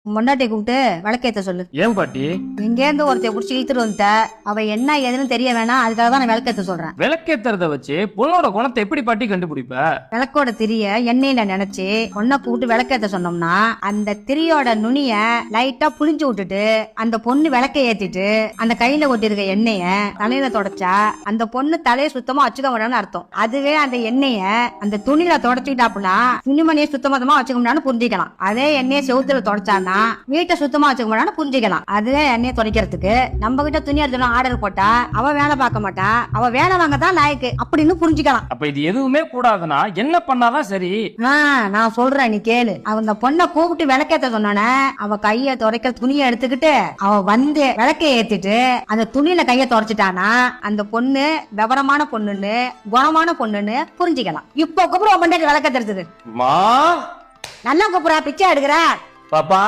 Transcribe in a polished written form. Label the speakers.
Speaker 1: முன்னாடி கூப்பிட்டு விளக்கேத்த சொல்லு.
Speaker 2: ஏன் பாட்டி?
Speaker 1: எங்கேருந்து ஒருத்தைய புடிச்சு இழுத்துட்டு வந்துட்ட. அவ என்ன ஏதுன்னு தெரிய வேணாம், அதுக்காக தான் நான் விளக்கேத்த சொல்றேன்.
Speaker 2: விளக்கேத்துறத வச்சு பொண்ணோட குணத்தை எப்படி பாட்டி கண்டுபிடிப்ப?
Speaker 1: விளக்கோட திரிய எண்ணெயில நினைச்சு பொண்ணை கூப்பிட்டு விளக்கேத்த சொன்னோம்னா அந்த திரியோட நுனிய லைட்டா புளிஞ்சு விட்டுட்டு அந்த பொண்ணு விளக்க ஏத்திட்டு அந்த கையில ஒட்டிருக்க எண்ணெய தலையில தொடச்சா அந்த பொண்ணு தலையை சுத்தமா வச்சுக்க வேணும்னு அர்த்தம். அதுவே அந்த எண்ணெய அந்த துணியில தொடச்சுக்கிட்டாப்புனா துணிமணியை சுத்தமா வச்சுக்கணும்னு புரிஞ்சிக்கலாம். அதே எண்ணெயை செவுத்துல தொடச்சானா வீட்டை சுத்தமா வச்சுக்கணும்னு புரிஞ்சுக்கலாம். அதுவே எண்ணெயை துடைக்கிறதுக்கு நம்ம கிட்ட துணி எடுத்து ஆர்டர் போட்டா அவ வேலை பார்க்க மாட்டா, அவ வேலை வாங்க தான் லாய்க்கு அப்படின்னு புரிஞ்சுக்கலாம்.
Speaker 2: அப்ப இது எதுவுமே கூடாதுன்னா என்ன பண்ணாதான் சரி?
Speaker 1: நான் சொல்றேன், நீ கேளு. அந்த பொண்ணை கூப்பிட்டு விளக்கேத்த சொன்னானே, அவ கைய துடைக்க துணியை எடுத்துக்கிட்டு அவ வந்து விளக்க ஏத்திட்டு அந்த துணியில கைய துடைச்சிட்டானா அந்த பொண்ணு விவரமான பொண்ணுன்னு குணமான பொண்ணுன்னு புரிஞ்சுக்கலாம். இப்ப கூப்பிட விளக்க தெரிஞ்சது
Speaker 2: மா
Speaker 1: நல்லா கூப்பிடா, பிச்சை எடுக்கிற
Speaker 2: பாப்பா.